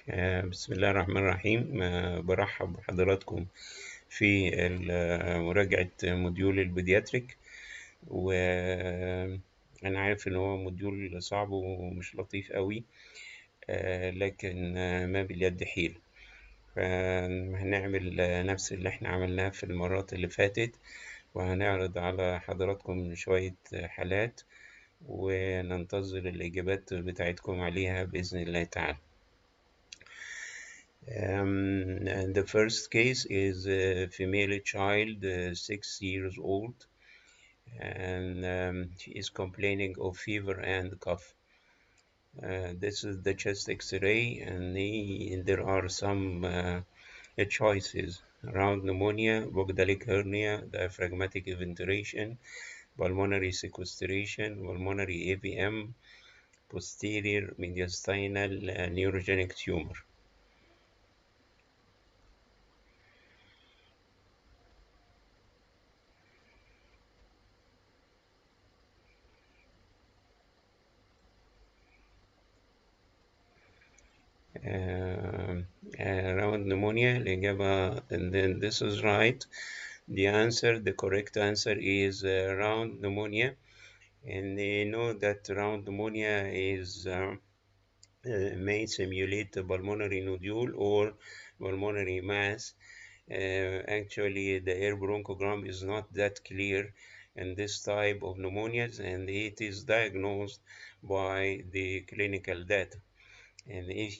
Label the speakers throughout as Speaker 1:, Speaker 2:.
Speaker 1: بسم الله الرحمن الرحيم. برحب بحضراتكم في مراجعة موديول البيدياتريك. وأنا عارف إن هو موديول صعب ومش لطيف قوي، لكن ما باليد حيل. فهنعمل نفس اللي احنا عملناه في المرات اللي فاتت، وهنعرض على حضراتكم شوية حالات وننتظر الإجابات بتاعتكم عليها بإذن الله تعالى. And the first case is a female child, 6 years old, and she is complaining of fever and cough. This is the chest X-ray, and there are some choices: round pneumonia, bogdalic hernia, diaphragmatic ventilation, pulmonary sequestration, pulmonary AVM, posterior mediastinal neurogenic tumor. Round pneumonia الإجابة, and then this is right. The correct answer is round pneumonia, and they know that round pneumonia is may simulate a pulmonary nodule or pulmonary mass. Actually, the air bronchogram is not that clear in this type of pneumonias, and it is diagnosed by the clinical data. And if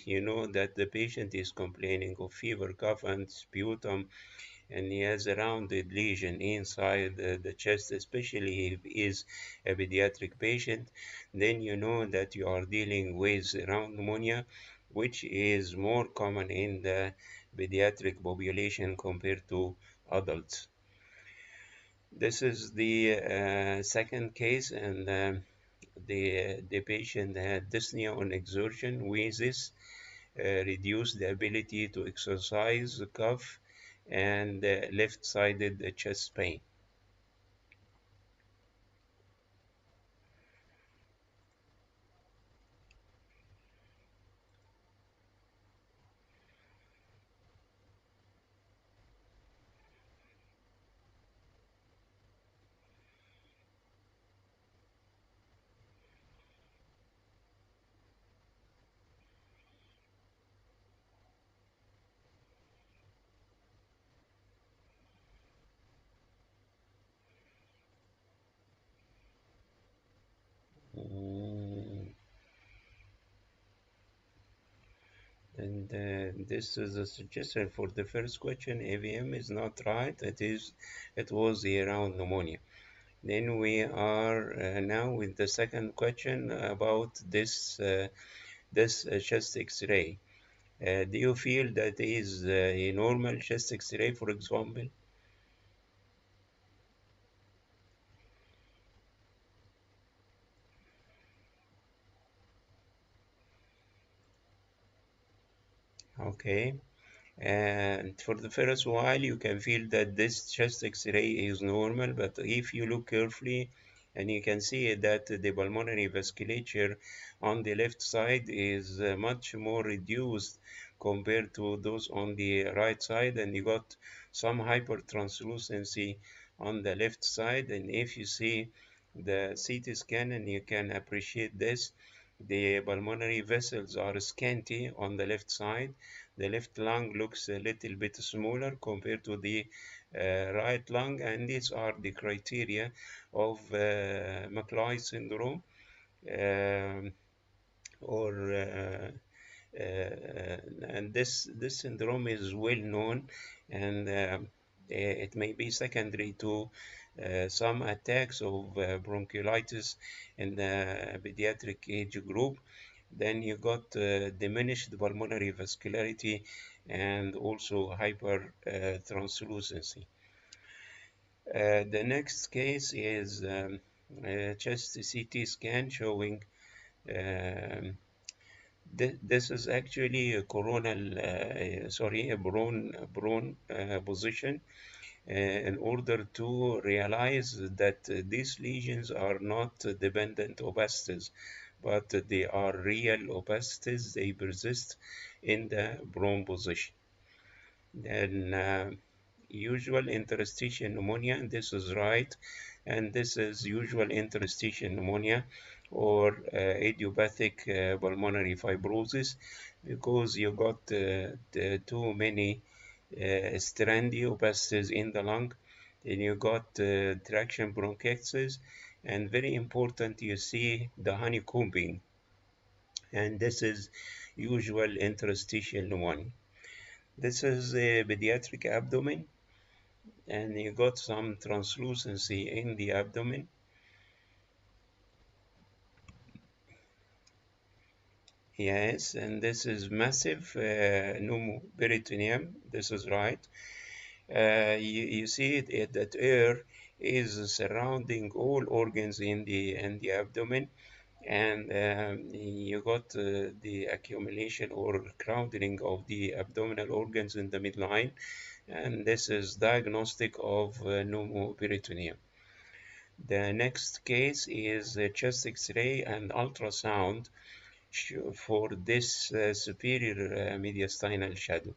Speaker 1: you know that the patient is complaining of fever, cough, and sputum, and he has a rounded lesion inside the chest, especially if he is a pediatric patient, then you know that you are dealing with round pneumonia, which is more common in the pediatric population compared to adults. This is the second case, and the patient had dyspnea on exertion, wheezes, reduced the ability to exercise, cough, and left-sided chest pain. And this is a suggestion for the first question. AVM is not right. It was a round pneumonia. Then we are now with the second question about this chest X-ray. Do you feel that is a normal chest X-ray, for example? Okay. And for the first while, you can feel that this chest X-ray is normal, but if you look carefully, and you can see that the pulmonary vasculature on the left side is much more reduced compared to those on the right side, and you got some hypertranslucency on the left side. And if you see the CT scan, and you can appreciate this, the pulmonary vessels are scanty on the left side. The left lung looks a little bit smaller compared to the right lung, and these are the criteria of McLeod syndrome, um, or and this syndrome is well known, and it may be secondary to some attacks of bronchiolitis in the pediatric age group. Then you got diminished pulmonary vascularity and also hypertranslucency. The next case is chest CT scan showing this is actually a coronal, a bron position, in order to realize that these lesions are not dependent opacitors, but they are real opacities. They persist in the prone position. Then usual interstitial pneumonia, this is right, and this is usual interstitial pneumonia or idiopathic pulmonary fibrosis because you got too many strandy opacities in the lung, then you got traction bronchiectasis, and very important, you see the honeycombing, and this is usual interstitial pneumonia. This is a pediatric abdomen, and you got some translucency in the abdomen. Yes, and this is massive pneumoperitoneum. This is right. You see that air is surrounding all organs in the abdomen, and you got the accumulation or crowding of the abdominal organs in the midline, and this is diagnostic of pneumoperitoneum. The next case is chest X-ray and ultrasound for this superior mediastinal shadow.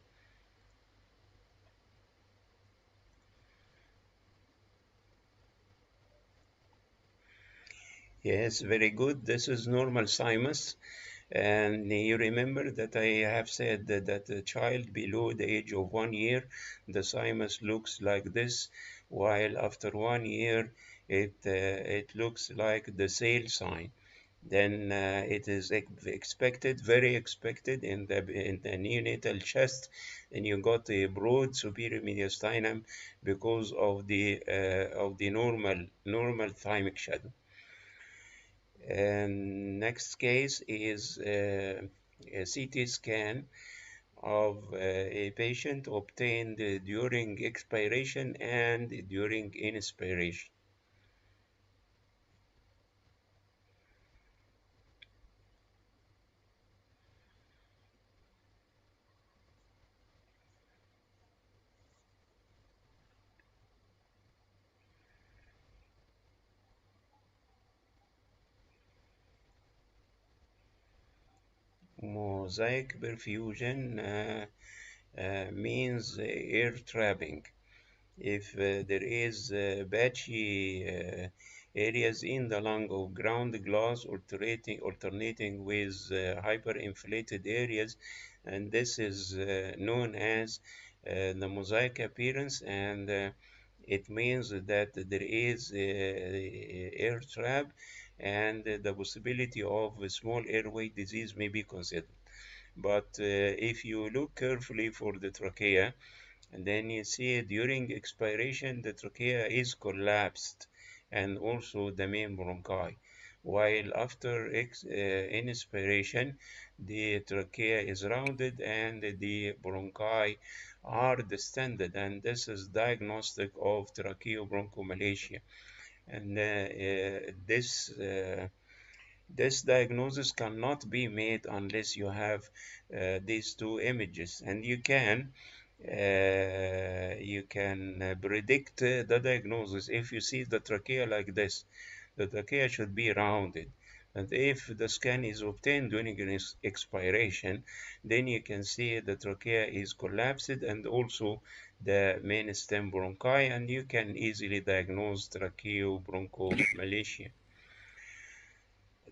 Speaker 1: Yes, very good. This is normal thymus. And you remember that I have said that a child below the age of 1 year, the thymus looks like this, while after 1 year, it looks like the sale sign. Then it is expected, very expected in the neonatal chest, and you got a broad superior mediastinum because of the normal thymic shadow. And next case is a CT scan of a patient obtained during expiration and during inspiration. Mosaic perfusion means air trapping. If there is patchy areas in the lung of ground glass alternating with hyperinflated areas, and this is known as the mosaic appearance, and it means that there is air trap, and the possibility of a small airway disease may be considered. But if you look carefully for the trachea, and then you see during expiration, the trachea is collapsed and also the main bronchi. While after inspiration, the trachea is rounded and the bronchi are distended, and this is diagnostic of tracheobronchomalacia. And this diagnosis cannot be made unless you have these two images, and you can predict the diagnosis. If you see the trachea like this, the trachea should be rounded. And if the scan is obtained during an expiration, then you can see the trachea is collapsed and also the main stem bronchi, and you can easily diagnose tracheobronchomalacia.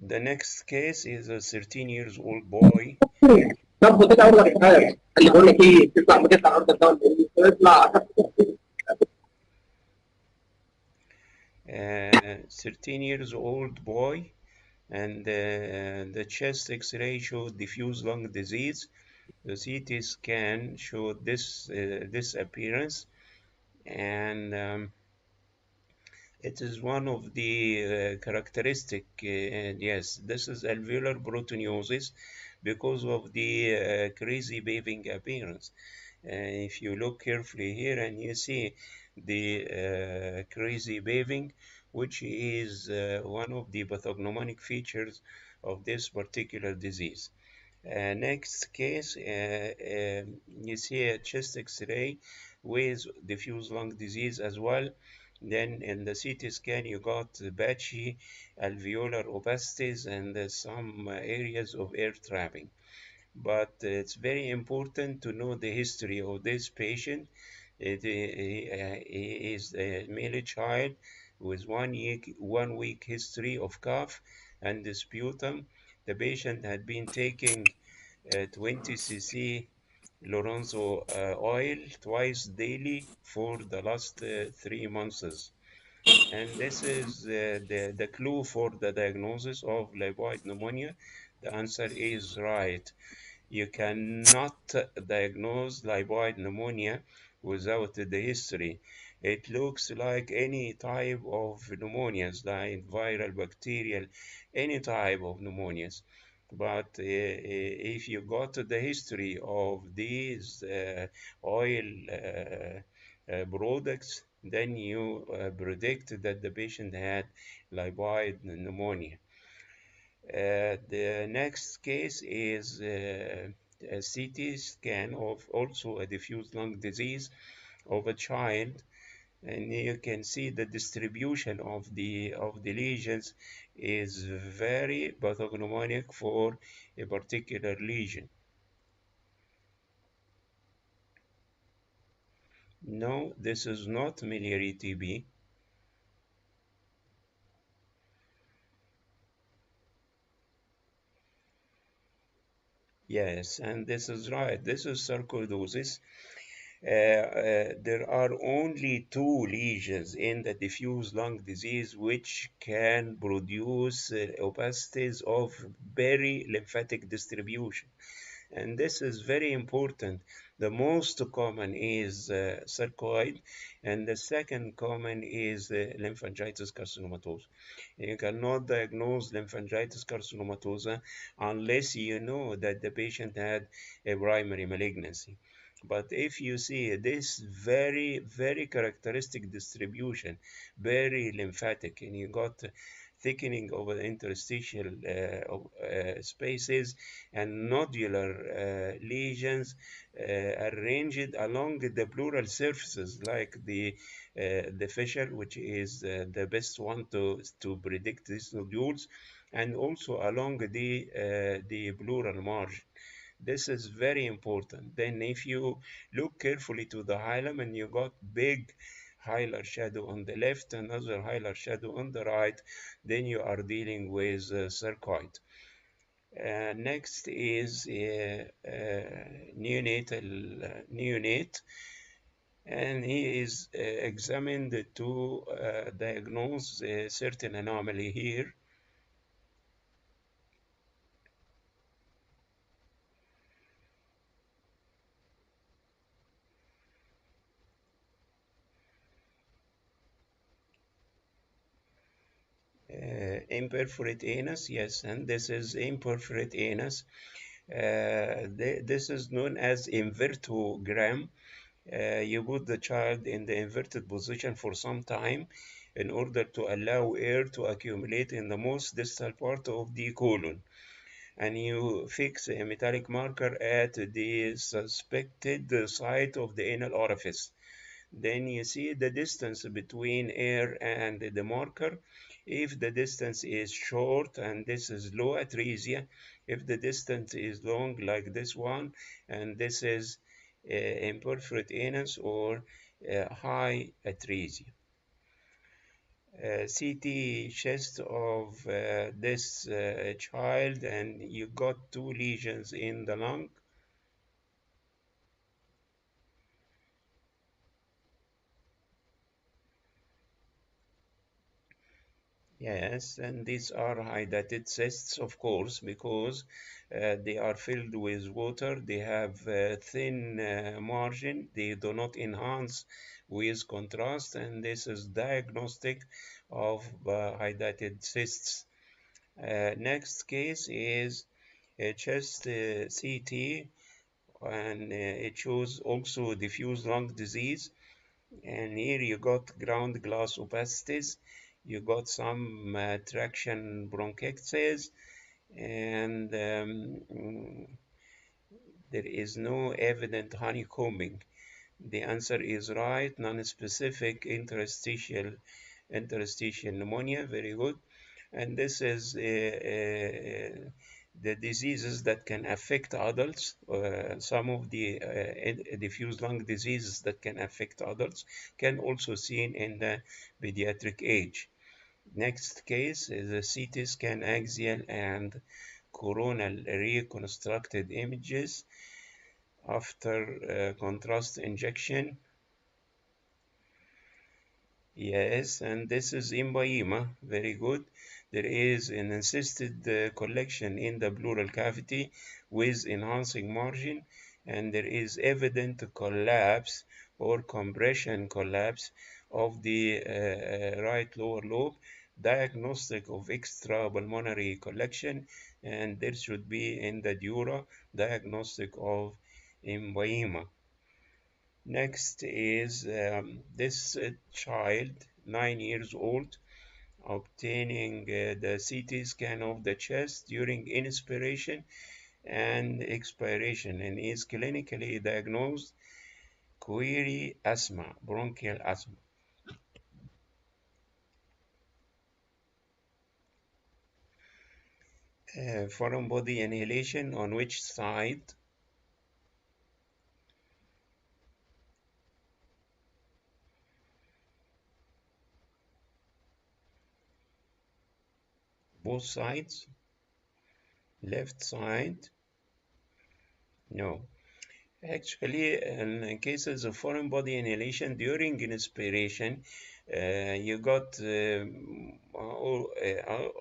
Speaker 1: The next case is a 13 years old boy.
Speaker 2: طب وكده اقول لك حاجه اللي بقول لك ايه تطلع بتطلع ارض الدولة تطلع
Speaker 1: 13 years old boy, and the chest x-ray showed diffuse lung disease. The CT scan showed this appearance, and it is one of the characteristic, yes, this is alveolar proteinosis because of the crazy waving appearance. If you look carefully here and you see the crazy waving, which is one of the pathognomonic features of this particular disease. Next case, you see a chest x-ray with diffuse lung disease as well, Then in the CT scan, you got patchy alveolar opacities and some areas of air trapping. But it's very important to know the history of this patient. He is a male child with 1 week history of cough and sputum. The patient had been taking 20 cc Lorenzo oil twice daily for the last 3 months. And this is the clue for the diagnosis of lipoid pneumonia. The answer is right. You cannot diagnose lipoid pneumonia without the history. It looks like any type of pneumonias, like viral, bacterial, any type of pneumonias. But if you got the history of these oil products, then you predict that the patient had lipoid pneumonia. The next case is a CT scan of also a diffuse lung disease of a child, and you can see the distribution of the lesions is very pathognomonic for a particular lesion. No, this is not miliary TB. Yes, and this is right. This is sarcoidosis. There are only two lesions in the diffuse lung disease which can produce opacities of perilymphatic distribution. And this is very important. The most common is sarcoid, and the second common is lymphangitis carcinomatosa. You cannot diagnose lymphangitis carcinomatosa unless you know that the patient had a primary malignancy. But if you see this very, very characteristic distribution, very lymphatic, and you got thickening of the interstitial spaces and nodular lesions arranged along the pleural surfaces, like the fissure, which is the best one to predict these nodules, and also along the pleural margin. This is very important. Then if you look carefully to the hilum and you got big hilar shadow on the left and other hilar shadow on the right, then you are dealing with sarcoid. Next is neonate, and he is examined to diagnose a certain anomaly here. Imperforate anus, yes, and this is imperforate anus. This is known as invertogram. You put the child in the inverted position for some time in order to allow air to accumulate in the most distal part of the colon. And you fix a metallic marker at the suspected site of the anal orifice. Then you see the distance between air and the marker. If the distance is short, and this is low atresia, if the distance is long, like this one, and this is imperforate anus or high atresia. CT chest of this child, and you got two lesions in the lung. Yes, and these are hydatid cysts, of course, because they are filled with water. They have a thin margin. They do not enhance with contrast, and this is diagnostic of hydatid cysts. Next case is a chest CT, and it shows also diffuse lung disease. And here you got ground glass opacities, you got some traction bronchiectasis, and there is no evident honeycombing. The answer is right. Non-specific interstitial pneumonia. Very good. And this is the diseases that can affect adults. Some of the diffuse lung diseases that can affect adults can also seen in the pediatric age. Next case is a CT scan axial and coronal reconstructed images after contrast injection. Yes, and this is emphysema. Very good. There is an insisted collection in the pleural cavity with enhancing margin, and there is evident collapse or compression collapse of the right lower lobe, diagnostic of extrapulmonary collection, and there should be in the dura diagnostic of emphysema. Next is this child, 9 years old, obtaining the CT scan of the chest during inspiration and expiration, and is clinically diagnosed query asthma, bronchial asthma. Foreign body inhalation on which side? Both sides? Left side? No. Actually, in cases of foreign body inhalation during inspiration, you got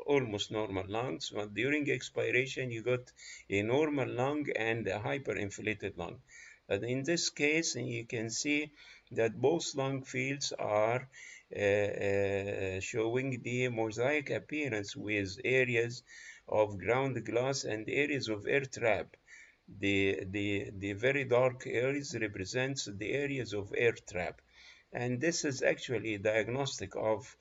Speaker 1: almost normal lungs, but during expiration, you got a normal lung and a hyperinflated lung. But in this case, you can see that both lung fields are showing the mosaic appearance with areas of ground glass and areas of air trap. The very dark areas represents the areas of air trap, and this is actually diagnostic of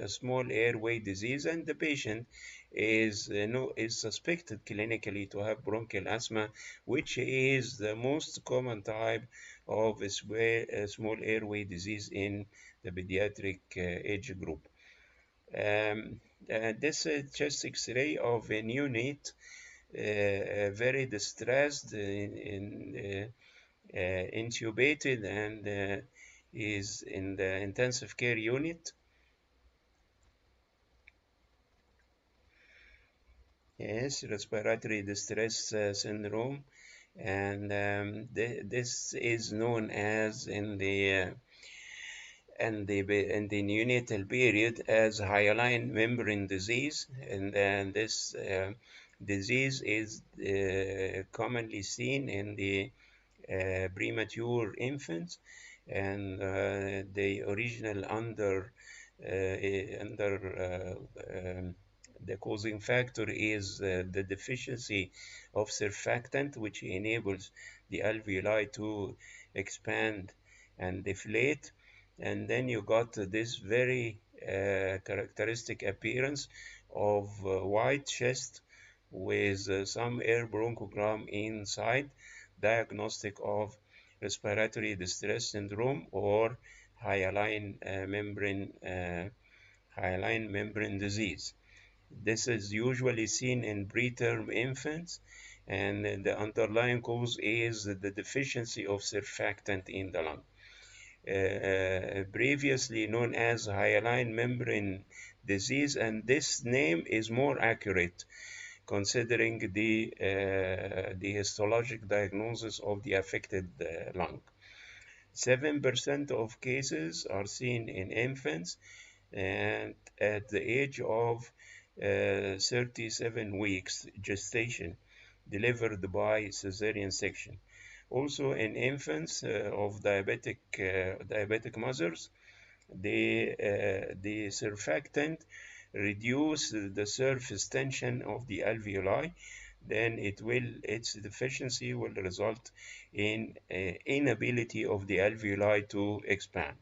Speaker 1: small airway disease, and the patient is is suspected clinically to have bronchial asthma, which is the most common type of small airway disease in the pediatric age group. This chest X-ray of a neonate very distressed, intubated, and is in the intensive care unit. Yes, respiratory distress syndrome, and this is known as in the neonatal period as hyaline membrane disease, and then this disease is commonly seen in the premature infants, and the original the causing factor is the deficiency of surfactant, which enables the alveoli to expand and deflate. And then you got this very characteristic appearance of white chest with some air bronchogram inside, diagnostic of respiratory distress syndrome or hyaline membrane disease. This is usually seen in preterm infants, and the underlying cause is the deficiency of surfactant in the lung. Previously known as hyaline membrane disease, and this name is more accurate considering the histologic diagnosis of the affected lung. 7% of cases are seen in infants and at the age of 37 weeks gestation, delivered by cesarean section. Also in infants of diabetic mothers, the surfactant reduce the surface tension of the alveoli, then its deficiency will result in inability of the alveoli to expand.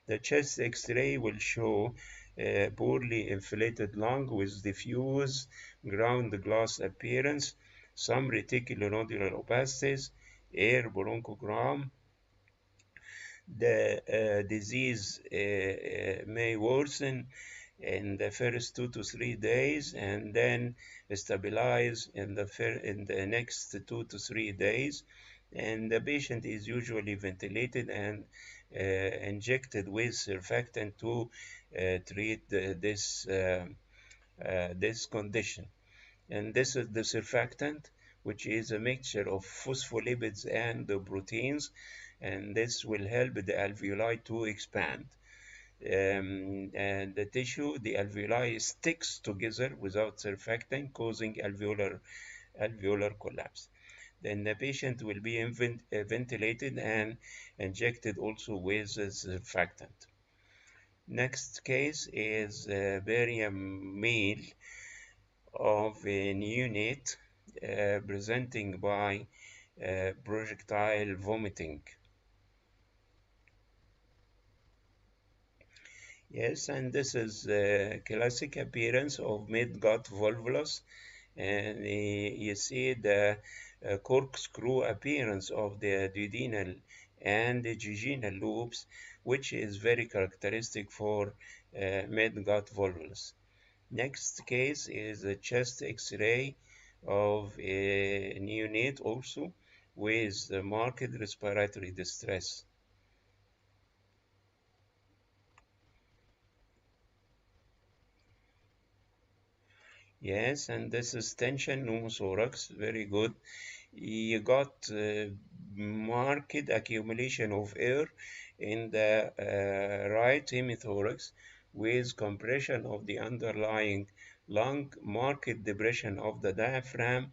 Speaker 1: The chest X-ray will show poorly inflated lung with diffuse ground glass appearance, some reticulonodular opacities, air bronchogram, The disease may worsen in the first 2 to 3 days and then stabilize in the next 2 to 3 days. And the patient is usually ventilated and injected with surfactant to treat this condition. And this is the surfactant, which is a mixture of phospholipids and the proteins, and this will help the alveoli to expand. And the tissue, the alveoli sticks together without surfactant, causing alveolar collapse. Then the patient will be ventilated and injected also with surfactant. Next case is barium meal of a neonate presenting by projectile vomiting. Yes, and this is a classic appearance of mid-gut volvulus, and you see the corkscrew appearance of the duodenal and the jejunal loops, which is very characteristic for mid-gut volvulus. Next case is a chest X-ray of a neonate also with marked respiratory distress. Yes, and this is tension pneumothorax, very good. You got marked accumulation of air in the right hemithorax with compression of the underlying lung, marked depression of the diaphragm,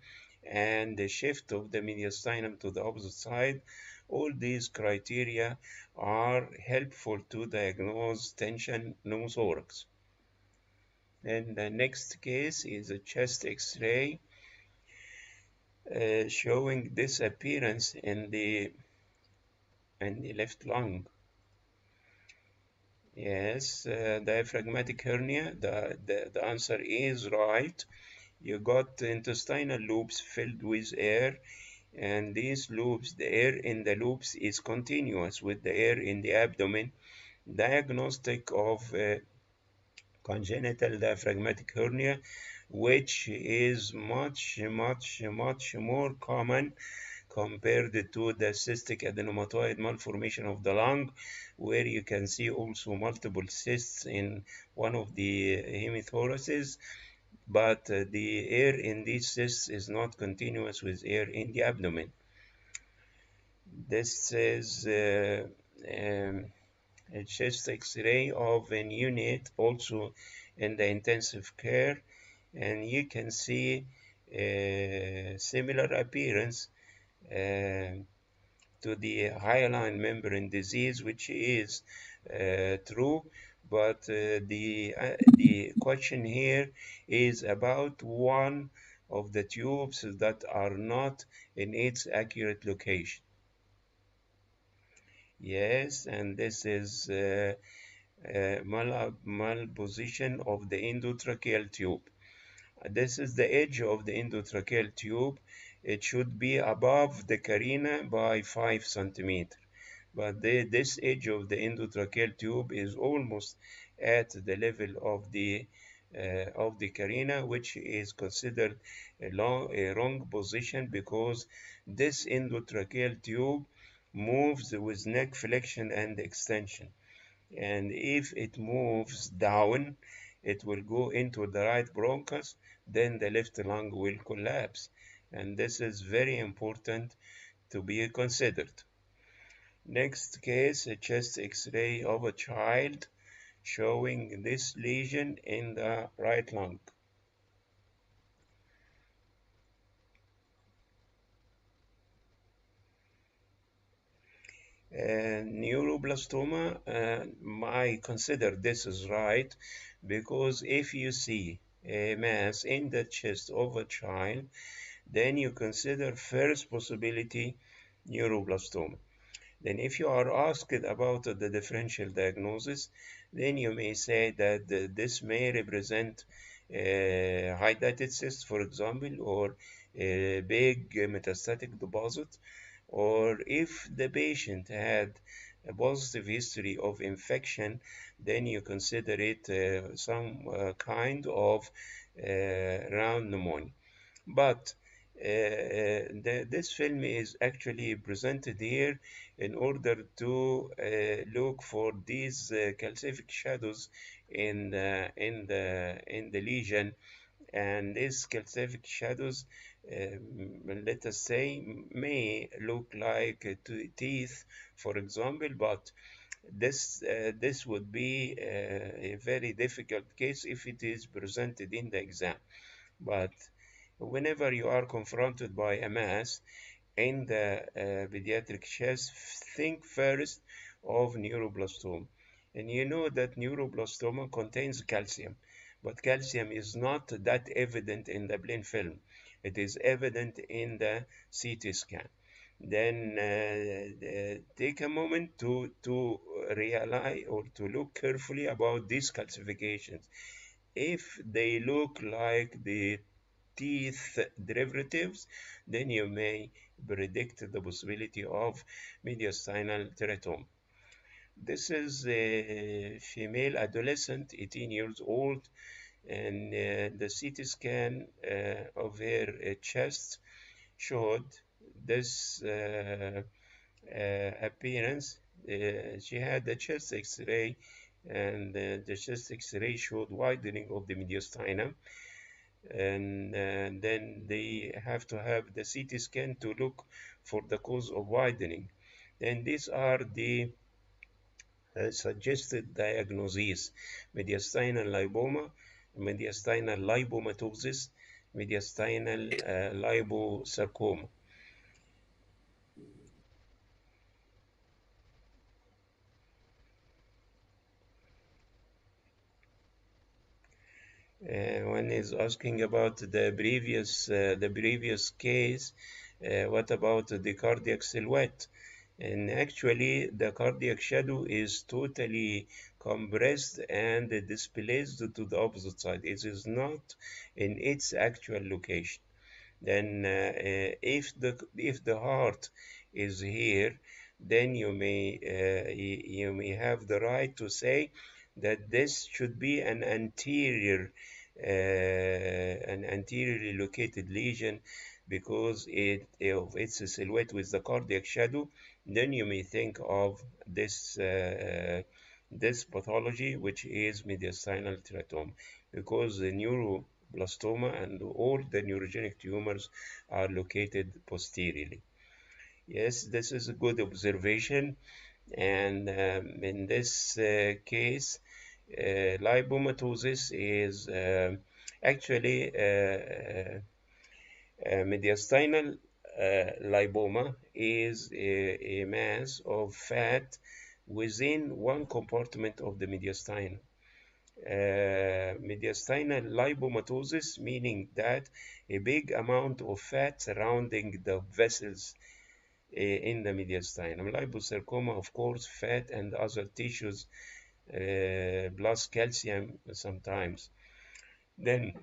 Speaker 1: and the shift of the mediastinum to the opposite side. All these criteria are helpful to diagnose tension pneumothorax. And the next case is a chest X-ray showing this appearance in the left lung. Yes, diaphragmatic hernia. The answer is right. You got intestinal loops filled with air, and these loops, the air in the loops is continuous with the air in the abdomen. Diagnostic of congenital diaphragmatic hernia, which is much more common compared to the cystic adenomatoid malformation of the lung, where you can see also multiple cysts in one of the hemithoraces, but the air in these cysts is not continuous with air in the abdomen. This is a chest X-ray of a unit also in the intensive care, and you can see a similar appearance to the hyaline membrane disease, which is true, but the question here is about one of the tubes that are not in its accurate location. Yes, and this is malposition of the endotracheal tube. This is the edge of the endotracheal tube. It should be above the carina by 5 centimeters. But this edge of the endotracheal tube is almost at the level of the carina, which is considered a wrong position because this endotracheal tube moves with neck flexion and extension. And if it moves down, it will go into the right bronchus, then the left lung will collapse. And this is very important to be considered. Next case, a chest X-ray of a child showing this lesion in the right lung. Neuroblastoma, I consider this is right because if you see a mass in the chest of a child, then you consider first possibility neuroblastoma. Then if you are asked about the differential diagnosis, then you may say that this may represent a hydatid cyst, for example, or a big metastatic deposit, or if the patient had a positive history of infection, then you consider it some kind of round pneumonia. But this film is actually presented here in order to look for these calcific shadows in the lesion, and these calcific shadows, let us say, may look like teeth, for example, but this would be a very difficult case if it is presented in the exam. But whenever you are confronted by a mass in the pediatric chest, think first of neuroblastoma. And you know that neuroblastoma contains calcium, but calcium is not that evident in the plain film. It is evident in the CT scan. Then take a moment to realize or to look carefully about these calcifications. If they look like the teeth derivatives, then you may predict the possibility of mediastinal teratoma. This is a female adolescent, 18 years old, and the CT scan of her chest showed this appearance. She had a chest X-ray, and the chest X-ray showed widening of the mediastinum, and then they have to have the CT scan to look for the cause of widening. And these are the suggested diagnoses: mediastinal lipoma, mediastinal lipomatosis, mediastinal liposarcoma. One is asking about the previous case. What about the cardiac silhouette? And actually, the cardiac shadow is totally compressed and displaced to the opposite side. It is not in its actual location. Then if the heart is here, then you may have the right to say that this should be an anteriorly located lesion, because of its silhouette with the cardiac shadow. Then you may think of this pathology, which is mediastinal teratoma, because the neuroblastoma and all the neurogenic tumors are located posteriorly. Yes, this is a good observation. And in this case, lipomatosis is actually mediastinal lipoma is a mass of fat within one compartment of the mediastinum. Mediastinal lipomatosis, meaning that a big amount of fat surrounding the vessels in the mediastinum. Liposarcoma, of course, fat and other tissues, plus calcium sometimes. Then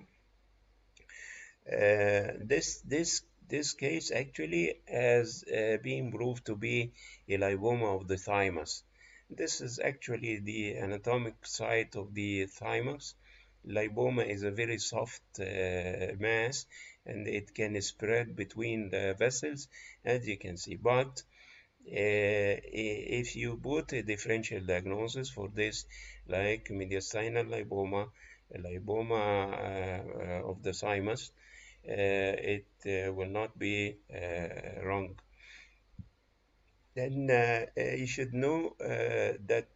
Speaker 1: this case actually has been proved to be a lipoma of the thymus. This is actually the anatomic site of the thymus. Lipoma is a very soft mass, and it can spread between the vessels, as you can see. But if you put a differential diagnosis for this, like mediastinal lipoma, lipoma of the thymus, it will not be wrong. Then you should know that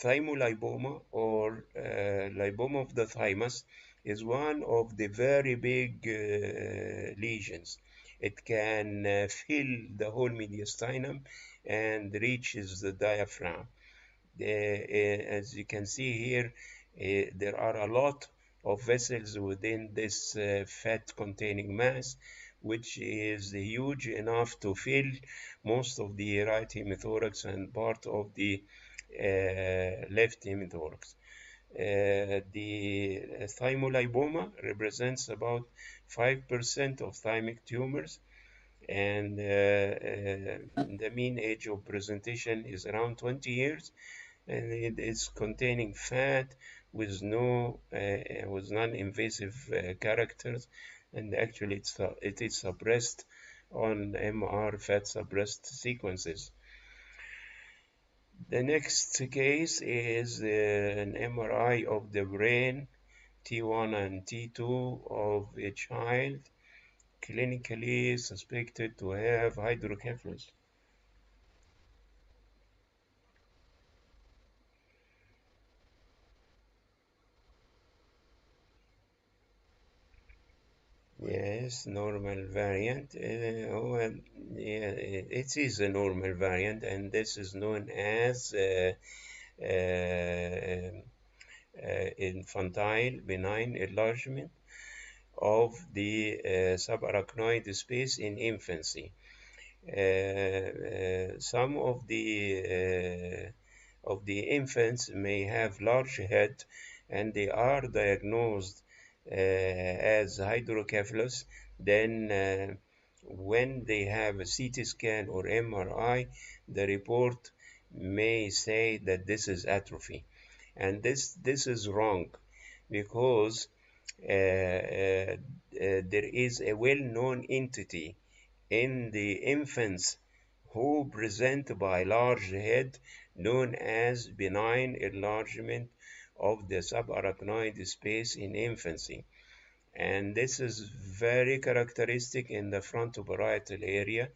Speaker 1: thymolipoma, or lipoma of the thymus, is one of the very big lesions. It can fill the whole mediastinum and reaches the diaphragm. As you can see here, there are a lot of vessels within this fat-containing mass, which is huge enough to fill most of the right hemithorax and part of the left hemithorax. The thymolipoma represents about 5% of thymic tumors, and the mean age of presentation is around 20 years, and it is containing fat with no with non-invasive characters, and actually it is suppressed on MR fat suppressed sequences. The next case is an MRI of the brain T1 and T2 of a child clinically suspected to have hydrocephalus. Yes, normal variant. Well, yeah, it is a normal variant, and this is known as uh, infantile benign enlargement of the subarachnoid space in infancy. Some of the infants may have large head, and they are diagnosed as hydrocephalus. Then, when they have a CT scan or MRI, the report may say that this is atrophy, and this is wrong, because there is a well-known entity in the infants who present by large head, known as benign enlargement of the subarachnoid space in infancy. And this is very characteristic in the frontoparietal area,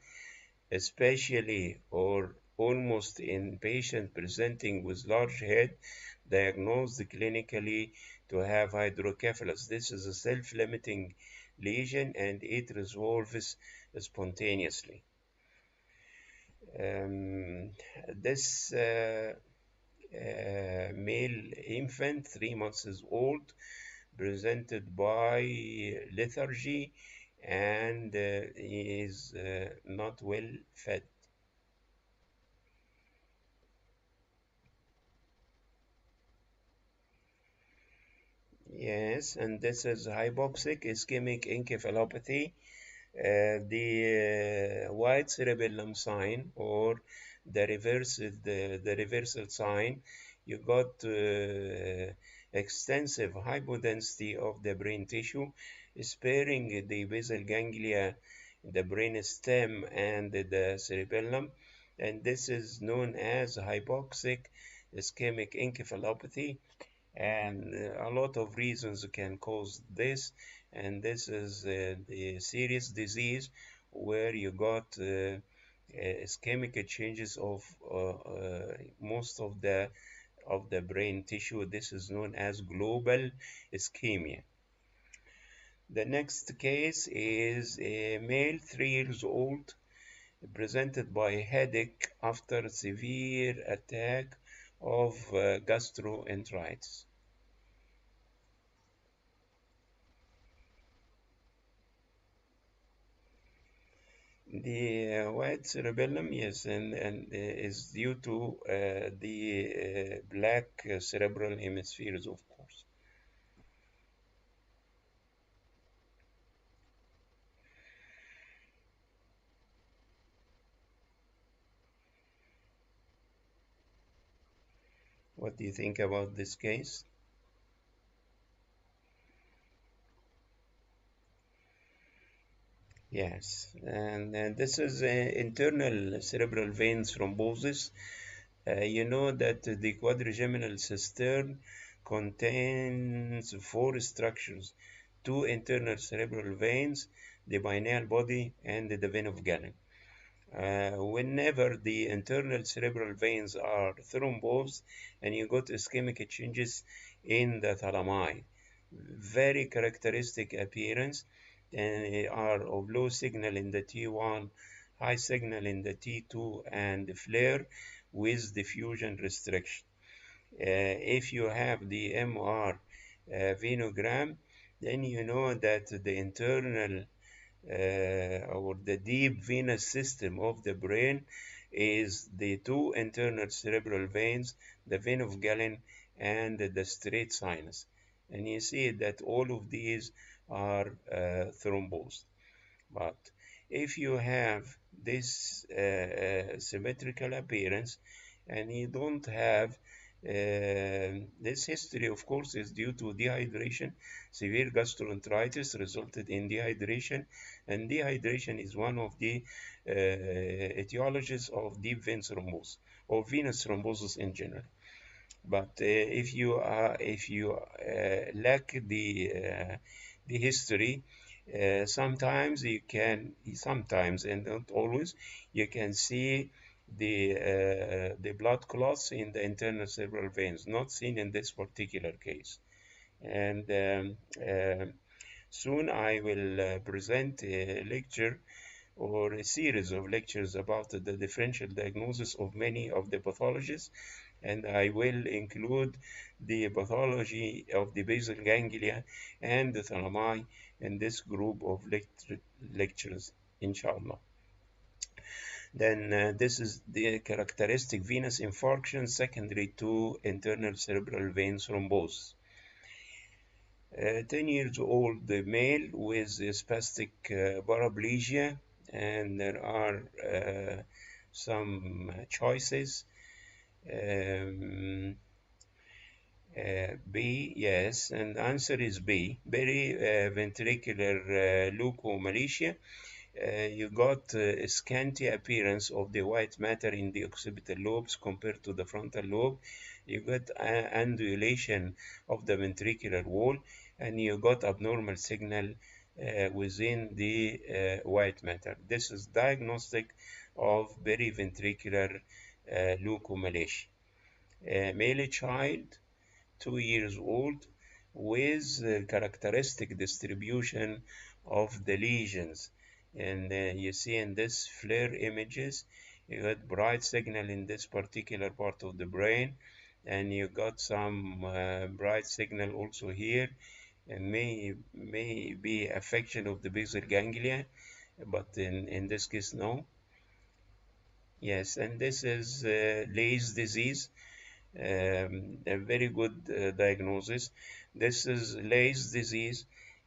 Speaker 1: especially or almost in patients presenting with large head diagnosed clinically to have hydrocephalus. This is a self-limiting lesion, and it resolves spontaneously. Um, this male infant, 3 months old, presented by lethargy, and is not well fed. Yes, and this is hypoxic ischemic encephalopathy. The white cerebellum sign, or the reversal sign, you got extensive hypodensity of the brain tissue, sparing the basal ganglia, the brain stem, and the cerebellum, and this is known as hypoxic ischemic encephalopathy, and a lot of reasons can cause this, and this is the serious disease where you got ischemic changes of most of the brain tissue. This is known as global ischemia. The next case is a male, 3 years old, presented by headache after severe attack of gastroenteritis. The white cerebellum, yes, and is due to the black cerebral hemispheres, of course. What do you think about this case? Yes, and this is internal cerebral veins thrombosis. You know that the quadrigeminal cistern contains four structures: two internal cerebral veins, the pineal body, and the vein of Galen. Whenever the internal cerebral veins are thrombosed, and you got ischemic changes in the thalami, very characteristic appearance, and they are of low signal in the T1, high signal in the T2, and flare with diffusion restriction. If you have the MR venogram, then you know that the internal or the deep venous system of the brain is the two internal cerebral veins, the vein of Galen and the straight sinus. And you see that all of these are thrombosed. But If you have this symmetrical appearance and you don't have this history, of course, is due to dehydration. Severe gastroenteritis resulted in dehydration, and dehydration is one of the etiologies of deep vein thrombosis or venous thrombosis in general. But if you lack the history, sometimes and not always, you can see the blood clots in the internal cerebral veins, not seen in this particular case. And soon I will present a lecture or a series of lectures about the differential diagnosis of many of the pathologies, and I will include the pathology of the basal ganglia and the thalami in this group of lectures, inshallah. Then this is the characteristic venous infarction secondary to internal cerebral vein thrombosis. 10 years old male with spastic paraplegia, and there are some choices. Um, B, yes, and answer is B. Periventricular leukomalacia. You got a scanty appearance of the white matter in the occipital lobes compared to the frontal lobe. You got undulation of the ventricular wall, and you got abnormal signal within the white matter. This is diagnostic of periventricular leukomalacia. Male child, 2 years old, with characteristic distribution of the lesions. And you see in this FLAIR images, you got bright signal in this particular part of the brain, and you got some bright signal also here. And may be affection of the basal ganglia, but in this case, no. Yes, and this is Leigh disease. A very good diagnosis. This is Leigh's disease,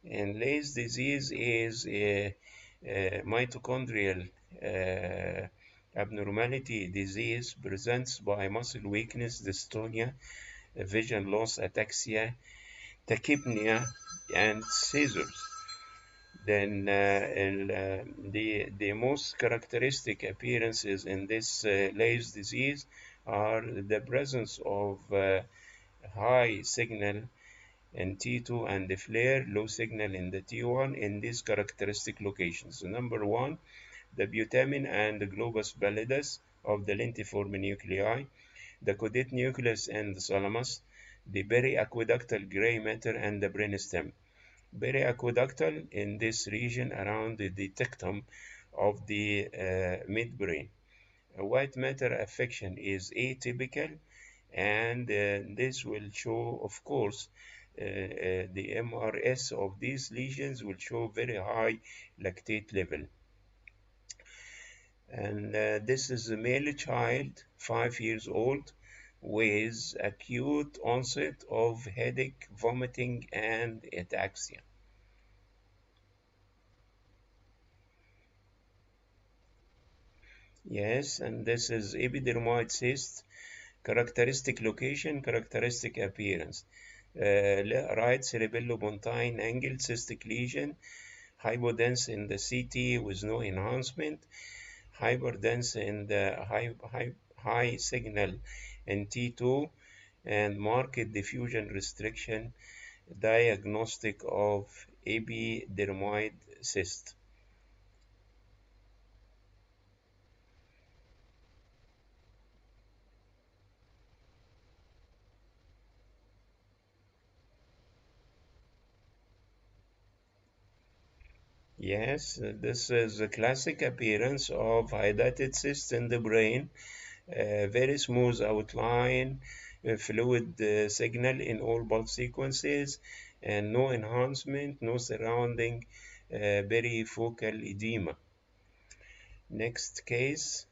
Speaker 1: and Leigh's disease is a mitochondrial abnormality disease, presents by muscle weakness, dystonia, vision loss, ataxia, tachypnea, and seizures. Then the most characteristic appearances in this Leigh's disease are the presence of high signal in T2 and the flare, low signal in the T1 in these characteristic locations. So number one, the putamen and the globus pallidus of the lentiform nuclei, the caudate nucleus and the thalamus, the periaqueductal gray matter and the brainstem. Periaqueductal in this region around the dectum of the midbrain. White matter affection is atypical, and this will show, of course, the MRS of these lesions will show very high lactate level. And this is a male child, 5 years old, with acute onset of headache, vomiting, and ataxia. Yes, and this is epidermoid cyst, characteristic location, characteristic appearance. Right cerebellopontine angle cystic lesion, hypodense in the CT with no enhancement, hyperdense in the high signal in T2, and marked diffusion restriction, diagnostic of epidermoid cyst. Yes, this is a classic appearance of hydatid cyst in the brain, very smooth outline, fluid signal in all pulse sequences, and no enhancement, no surrounding perifocal edema. Next case.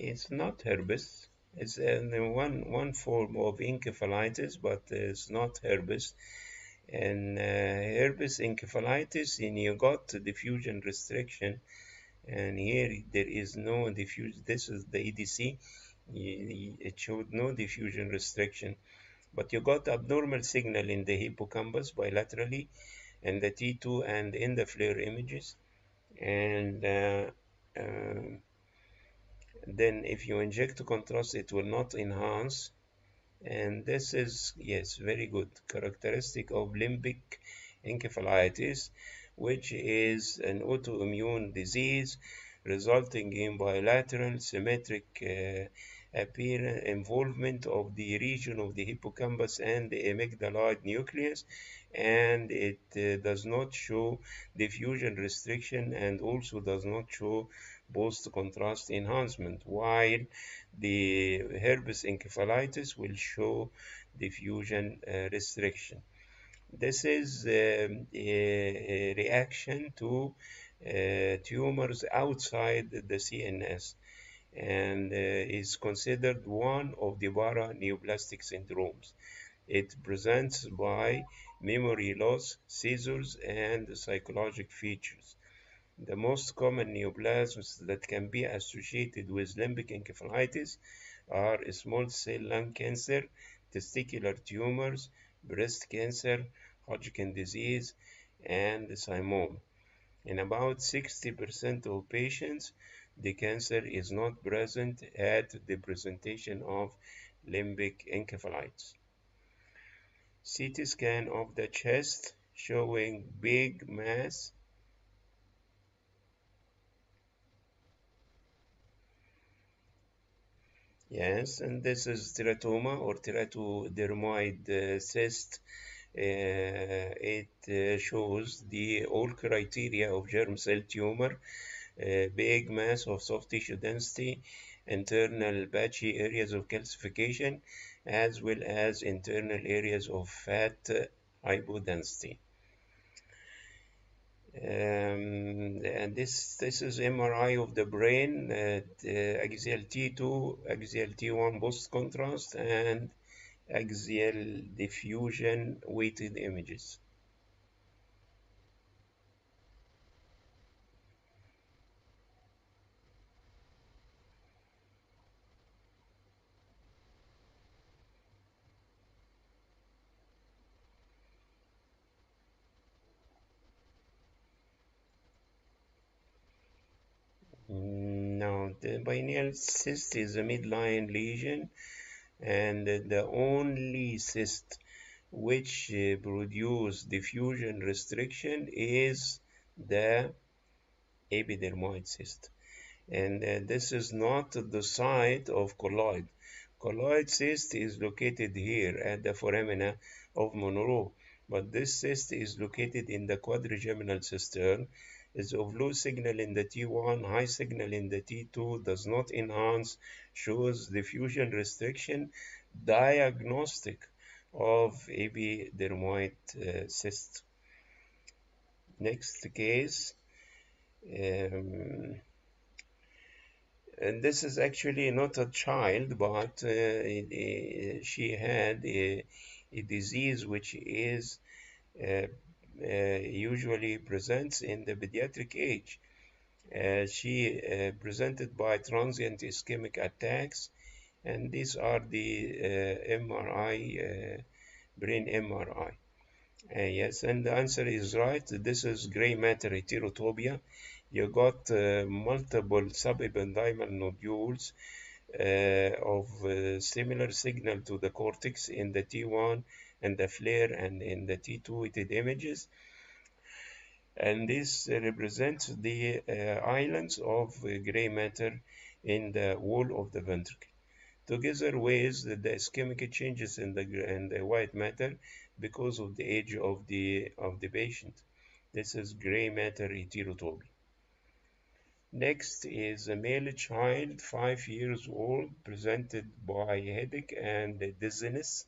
Speaker 1: It's not herpes. It's one form of encephalitis, but it's not herpes. And herpes encephalitis, and you got diffusion restriction, and here there is no diffusion. This is the EDC. It showed no diffusion restriction, but you got abnormal signal in the hippocampus bilaterally, and the T2 and in the FLAIR images. And then if you inject contrast, it will not enhance. And this is, yes, very good characteristic of limbic encephalitis, which is an autoimmune disease resulting in bilateral symmetric involvement of the region of the hippocampus and the amygdaloid nucleus, and it does not show diffusion restriction and also does not show post contrast enhancement, while the herpes encephalitis will show diffusion restriction. This is a reaction to tumors outside the CNS, and is considered one of the paraneoplastic syndromes. It presents by memory loss, seizures, and psychological features. The most common neoplasms that can be associated with limbic encephalitis are small cell lung cancer, testicular tumors, breast cancer, Hodgkin disease, and thymoma. In about 60% of patients, the cancer is not present at the presentation of limbic encephalitis. CT scan of the chest showing big mass. Yes, and this is teratoma or teratodermoid cyst. It shows the all criteria of germ cell tumor, big mass of soft tissue density, internal patchy areas of calcification, as well as internal areas of fat hypodensity. And this is MRI of the brain, axial T2, axial T1 post contrast, and axial diffusion weighted images. Now, the pineal cyst is a midline lesion, and the only cyst which produce diffusion restriction is the epidermoid cyst. And this is not the site of colloid. Colloid cyst is located here at the foramina of Monroe, but this cyst is located in the quadrigeminal cistern, is of low signal in the T1, high signal in the T2, does not enhance, shows diffusion restriction, diagnostic of epidermoid cyst. Next case. Um, And this is actually not a child, but she had a disease which is uh, usually presents in the pediatric age. She presented by transient ischemic attacks, and these are the MRI, brain MRI. Yes, and the answer is right. This is gray matter heterotopia. You got multiple subependymal nodules of similar signal to the cortex in the T1 and the FLAIR and in the T2 weighted images. And this represents the islands of gray matter in the wall of the ventricle, together with the ischemic changes in the white matter because of the age of the patient. This is gray matter heterotopy. Next is a male child, 5 years old, presented by headache and dizziness.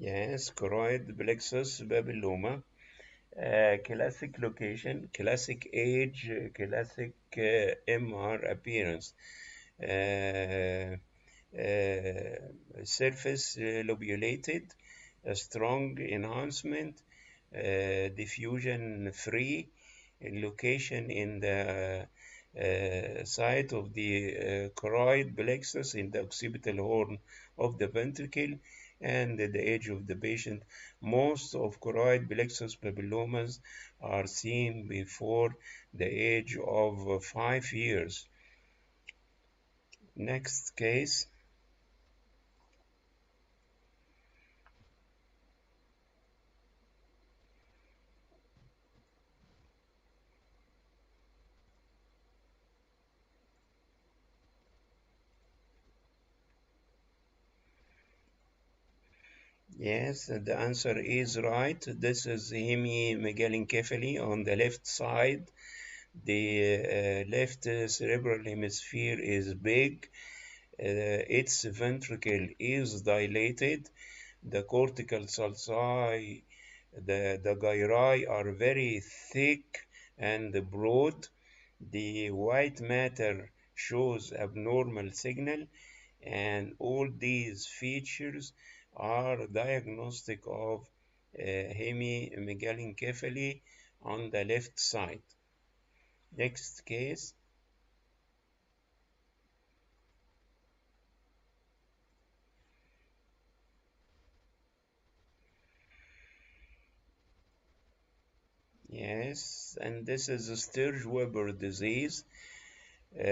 Speaker 1: Yes, choroid plexus papilloma. Classic location, classic age, classic MR appearance. Uh, Surface lobulated, a strong enhancement, diffusion free, location in the site of the choroid plexus in the occipital horn of the ventricle, and the age of the patient. Most of choroid plexus papillomas are seen before the age of 5 years. Next case. Yes, the answer is right. This is hemimegalencephaly on the left side. The left cerebral hemisphere is big. Its ventricle is dilated. The cortical sulci, the gyri are very thick and broad. The white matter shows abnormal signal, and all these features are diagnostic of hemimegalencephaly on the left side. Next case. Yes, and this is a Sturge-Weber disease. You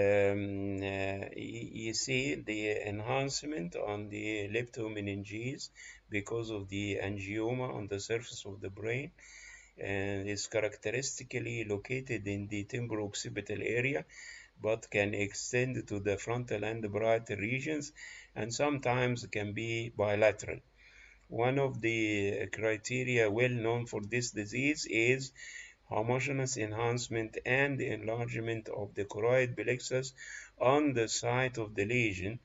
Speaker 1: see the enhancement on the leptomeninges because of the angioma on the surface of the brain, and is characteristically located in the temporooccipital area, but can extend to the frontal and parietal regions, and sometimes can be bilateral. One of the criteria well known for this disease is homogeneous enhancement and enlargement of the choroid plexus on the site of the lesion,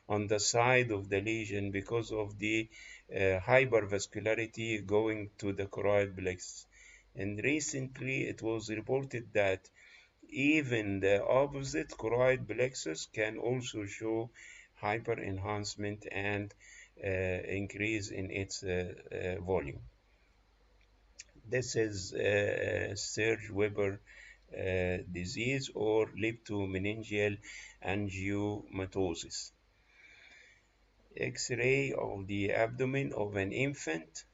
Speaker 1: on the side of the lesion, because of the hypervascularity going to the choroid plexus. And recently it was reported that even the opposite choroid plexus can also show hyper enhancement and increase in its volume. This is Sturge-Weber disease or leptomeningeal angiomatosis. X-ray of the abdomen of an infant.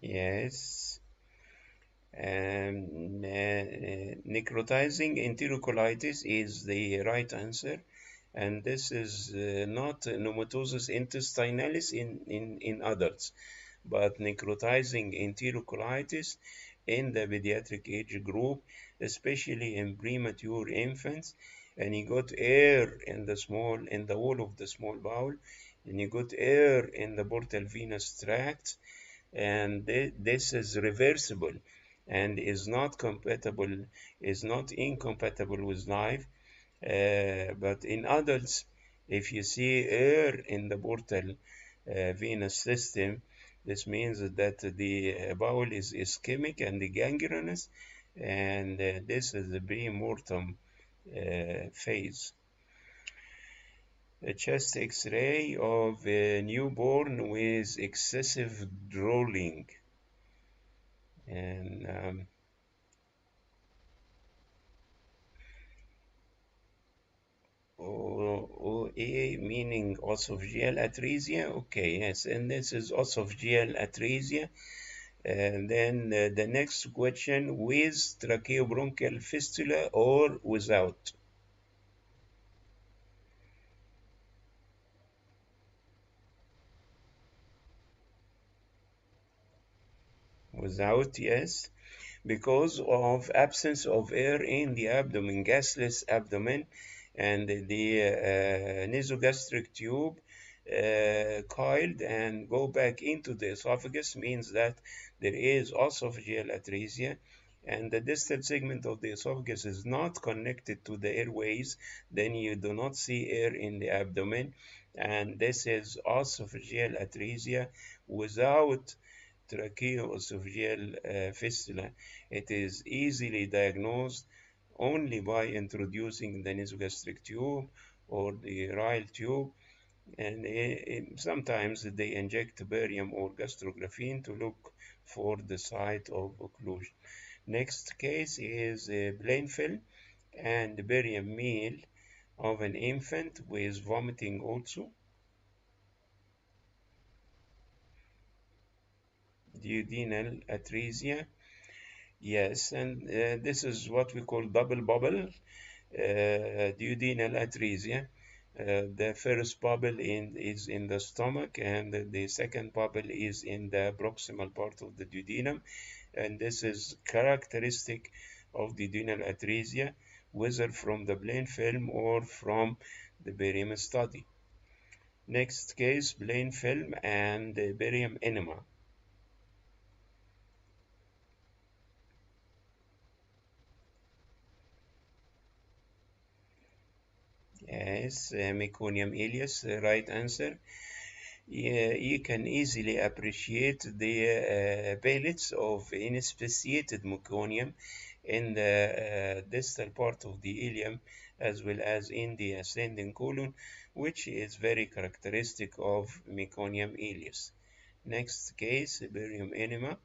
Speaker 1: Yes. Necrotizing enterocolitis is the right answer, and this is not pneumatosis intestinalis in adults, but necrotizing enterocolitis in the pediatric age group, especially in premature infants. And you got air in the wall of the small bowel, and you got air in the portal venous tract, and this is reversible and is not incompatible with life. But in adults, if you see air in the portal venous system, this means that the bowel is ischemic and gangrenous, and this is the pre-mortem phase. A chest X-ray of a newborn with excessive drooling, and OA meaning esophageal atresia. Okay, yes, and this is esophageal atresia. And then the next question, with tracheobronchial fistula or without? Without, yes, because of absence of air in the abdomen, gasless abdomen, and the nasogastric tube coiled and go back into the esophagus means that there is esophageal atresia. and the distal segment of the esophagus is not connected to the airways, then you do not see air in the abdomen. And this is esophageal atresia without tracheoesophageal fistula. It is easily diagnosed only by introducing the nasogastric tube or the ryle tube, and sometimes they inject barium or gastrographene to look for the site of occlusion. Next case is a plain film and barium meal of an infant with vomiting also, duodenal atresia. Yes, and this is what we call double bubble duodenal atresia. The first bubble is in the stomach, and the second bubble is in the proximal part of the duodenum. And this is characteristic of duodenal atresia, whether from the plain film or from the barium study. Next case, plain film and barium enema. Yes, meconium ileus, right answer. Yeah, you can easily appreciate the pellets of inspissated meconium in the distal part of the ileum as well as in the ascending colon, which is very characteristic of meconium ileus. Next case, barium enema.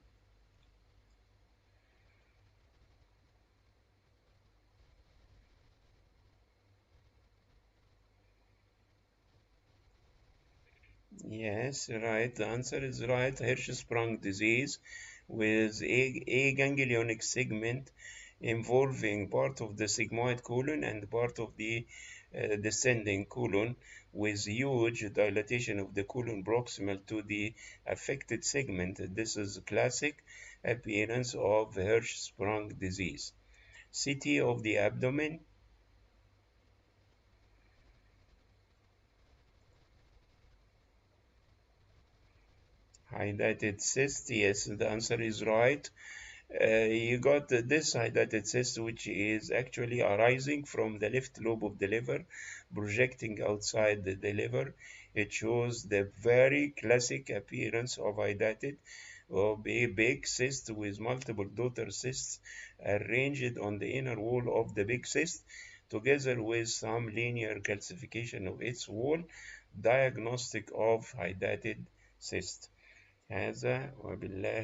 Speaker 1: Yes, right. The answer is right. Hirschsprung disease with a ganglionic segment involving part of the sigmoid colon and part of the descending colon with huge dilatation of the colon proximal to the affected segment. This is classic appearance of Hirschsprung disease. CT of the abdomen. Hydatid cyst. Yes, the answer is right. You got this hydatid cyst, which is actually arising from the left lobe of the liver, projecting outside the liver. It shows the very classic appearance of hydatid, of a big cyst with multiple daughter cysts arranged on the inner wall of the big cyst, together with some linear calcification of its wall, diagnostic of hydatid cyst. هذا وبالله